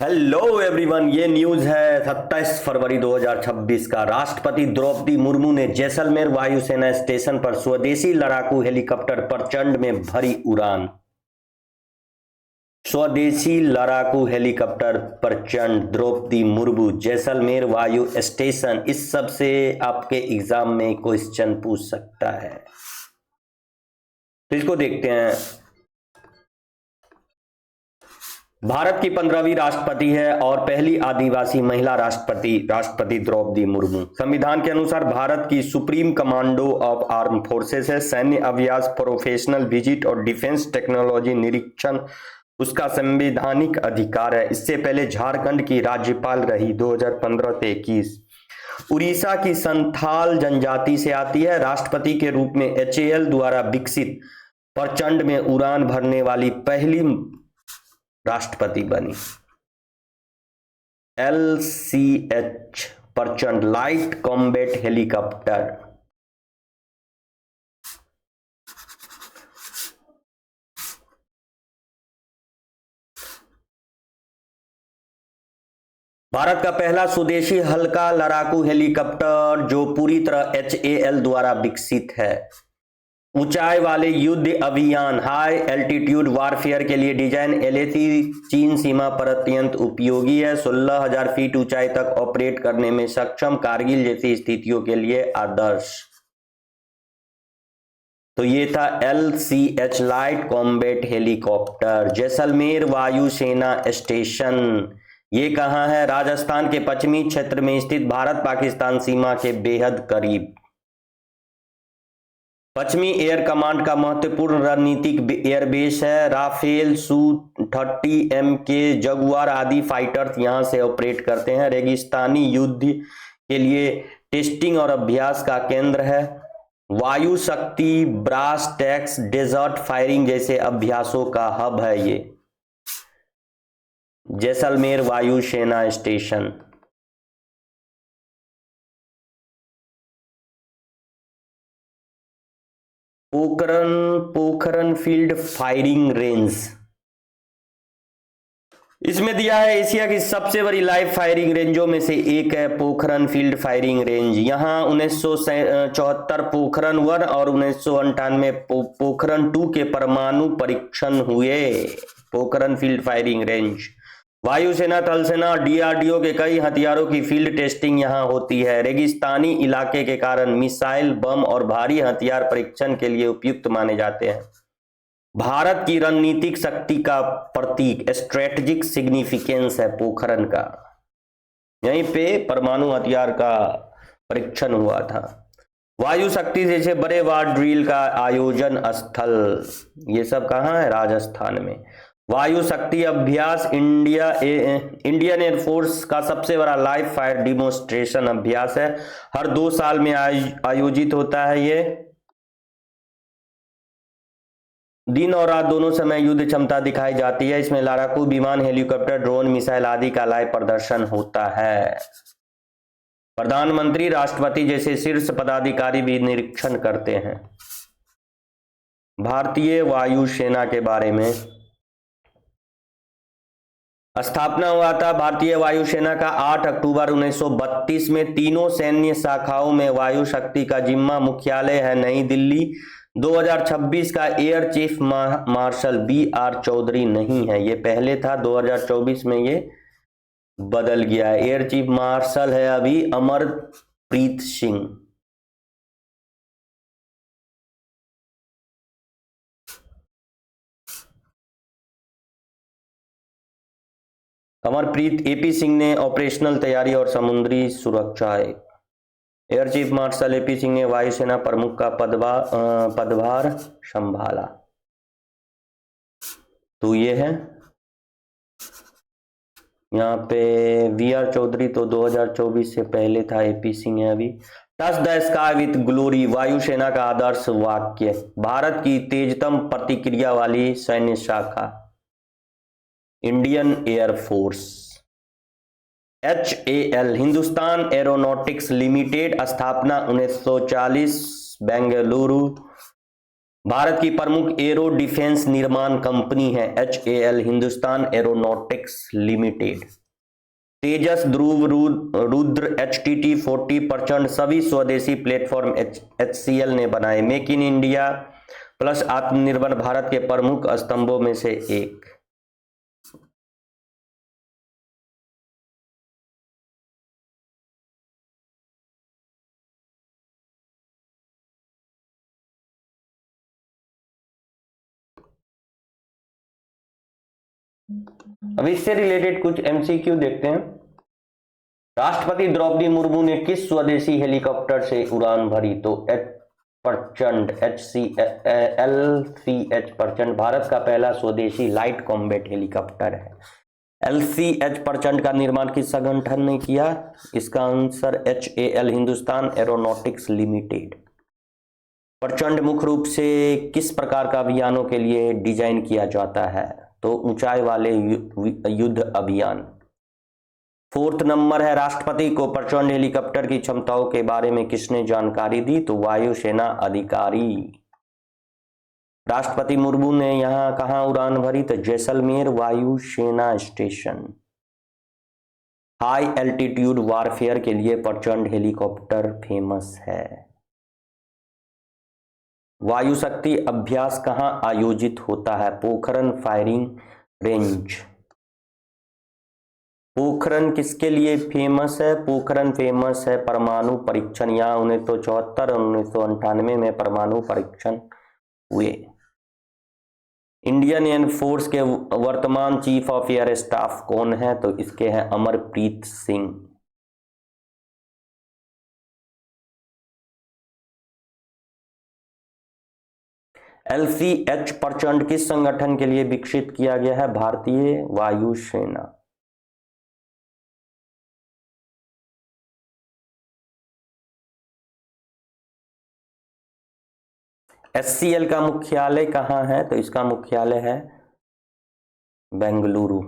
Hello everyone, ये news है 27 फरवरी 2026 का। राष्ट्रपति द्रौपदी मुर्मू ने जैसलमेर वायुसेना स्टेशन पर स्वदेशी लड़ाकू हेलीकॉप्टर प्रचंड में भरी उड़ान। स्वदेशी लड़ाकू हेलीकॉप्टर प्रचंड, द्रौपदी मुर्मू, जैसलमेर वायु स्टेशन। इस सब से आपके एग्जाम में क्वेश्चन पूछ सकता है, तो इसको देखते हैं। भारत की 15वीं राष्ट्रपति है और पहली आदिवासी महिला राष्ट्रपति द्रौपदी मुर्मू। संविधान के अनुसार भारत की supreme commando of arm forces है। सैन्य अभ्यास, प्रोफेशनल विजिट और डिफेंस टेक्नोलॉजी निरीक्षण उसका संवैधानिक अधिकार है। इससे पहले झारखंड की राज्यपाल रही 2015 से 21। उड़ीसा की संथाल जनजाति से आती है। राष्ट्रपति के रूप में HAL द्वारा विकसित प्रचंड में उड़ान भरने वाली पहली राष्ट्रपति बनी। LCH प्रचंड लाइट कॉम्बैट हेलीकॉप्टर। भारत का पहला स्वदेशी हल्का लड़ाकू हेलीकॉप्टर जो पूरी तरह HAL द्वारा विकसित है। ऊंचाई वाले युद्ध अभियान, हाई एल्टीट्यूड वारफेयर के लिए डिजाइन LAC चीन सीमा पर अत्यंत उपयोगी है। 16,000 फीट ऊंचाई तक ऑपरेट करने में सक्षम, कारगिल जैसी स्थितियों के लिए आदर्श। तो ये था LCH light combat helicopter. Jaisalmer वायुसेना स्टेशन ये कहाँ है? राजस्थान के पश्चिमी क्षेत्र में स्थित भारत पाकिस्तान सीमा के बेहद करीब। पश्चिमी एयर कमांड का महत्वपूर्ण रणनीतिक एयरबेस है। राफेल, Su-30M के जगुआर आदि फाइटर्स यहां से ऑपरेट करते हैं। रेगिस्तानी युद्ध के लिए टेस्टिंग और अभ्यास का केंद्र है। वायु शक्ति, ब्रास टैक्स, डेजर्ट फायरिंग जैसे अभ्यासों का हब है ये जैसलमेर वायुसेना station. Pokhran field firing range इसमें दिया है। एशिया की सबसे बड़ी लाइव फायरिंग रेंजों में से एक है पोखरन फील्ड फायरिंग रेंज। यहां 1974 पोखरन 1 और 1998 पोखरन 2 के परमाणु परीक्षण हुए। पोखरन फील्ड फायरिंग रेंज वायुसेना, थल सेना और DRDO के कई हथियारों की फील्ड टेस्टिंग यहां होती है। रेगिस्तानी इलाके के कारण मिसाइल, बम और भारी हथियार परीक्षण के लिए उपयुक्त माने जाते हैं। भारत की रणनीतिक शक्ति का प्रतीक, स्ट्रेटेजिक सिग्निफिकेंस है पोखरन का। यहीं पे परमाणु हथियार का परीक्षण हुआ था। वायु शक्ति जैसे बड़े वार ड्रिल का आयोजन स्थल ये सब कहाँ है? राजस्थान में। वायु शक्ति अभ्यास इंडियन एयरफोर्स का सबसे बड़ा लाइव फायर डिमोन्स्ट्रेशन अभ्यास है। हर 2 साल में आयोजित होता है। ये दिन और रात दोनों समय युद्ध क्षमता दिखाई जाती है। इसमें लड़ाकू विमान, हेलीकॉप्टर, ड्रोन, मिसाइल आदि का लाइव प्रदर्शन होता है। प्रधानमंत्री, राष्ट्रपति जैसे शीर्ष पदाधिकारी भी निरीक्षण करते हैं। भारतीय वायुसेना के बारे में स्थापना हुआ था भारतीय वायुसेना का 8 अक्टूबर 1932 में। तीनों सैन्य शाखाओं में वायु शक्ति का जिम्मा। मुख्यालय है नई दिल्ली। 2026 का air chief marshal BR Chaudhary नहीं है, ये पहले था। 2024 में ये बदल गया है। एयर चीफ मार्शल है अभी अमरप्रीत सिंह। अमरप्रीत AP सिंह ने ऑपरेशनल तैयारी और समुद्री सुरक्षा है। Air chief martial AP Singh ने वायुसेना प्रमुख का पदभार संभाला। तो ये है यहाँ पे VR चौधरी तो 2024 से पहले था। AP सिंह है अभी। Touch the sky with glory वायुसेना का आदर्श वाक्य। भारत की तेजतम प्रतिक्रिया वाली सैन्य शाखा Indian air force. HAL Hindustan aeronautics limited, स्थापना 1940, बेंगलुरु। भारत की प्रमुख एरो डिफेंस निर्माण कंपनी है HAL, हिंदुस्तान एरोनॉटिक्स लिमिटेड। तेजस, ध्रुव, रुद्र, HTT-40 प्रचंड सभी स्वदेशी प्लेटफॉर्म HCL ने बनाए। मेक इन इंडिया प्लस आत्मनिर्भर भारत के प्रमुख स्तंभों में से एक। अब इससे रिलेटेड कुछ MCQ देखते हैं। राष्ट्रपति द्रौपदी मुर्मू ने किस स्वदेशी हेलीकॉप्टर से उड़ान भरी? तो प्रचंड LCH प्रचंड भारत का पहला स्वदेशी लाइट कॉम्बैट हेलीकॉप्टर है। LCH प्रचंड का निर्माण किस संगठन ने किया? इसका answer HAL, Hindustan aeronautics limited. प्रचंड मुख्य रूप से किस प्रकार का अभियानों के लिए डिजाइन किया जाता है? तो ऊंचाई वाले युद्ध अभियान। 4th नंबर है, राष्ट्रपति को प्रचंड हेलीकॉप्टर की क्षमताओं के बारे में किसने जानकारी दी? तो वायुसेना अधिकारी। राष्ट्रपति मुर्मू ने यहां कहां उड़ान भरी? तो जैसलमेर वायुसेना स्टेशन। हाई एल्टीट्यूड वारफेयर के लिए प्रचंड हेलीकॉप्टर फेमस है। वायु शक्ति अभ्यास कहां आयोजित होता है? Pokhran firing range. पोखरण किसके लिए फेमस है? पोखरण फेमस है परमाणु परीक्षण। यहाँ 1974 और 1998 में परमाणु परीक्षण हुए। इंडियन एयरफोर्स के वर्तमान चीफ ऑफ एयर स्टाफ कौन है? तो इसके हैं अमरप्रीत सिंह। LCH प्रचंड किस संगठन के लिए विकसित किया गया है? भारतीय वायुसेना। HCL का मुख्यालय कहाँ है? तो इसका मुख्यालय है बेंगलुरु।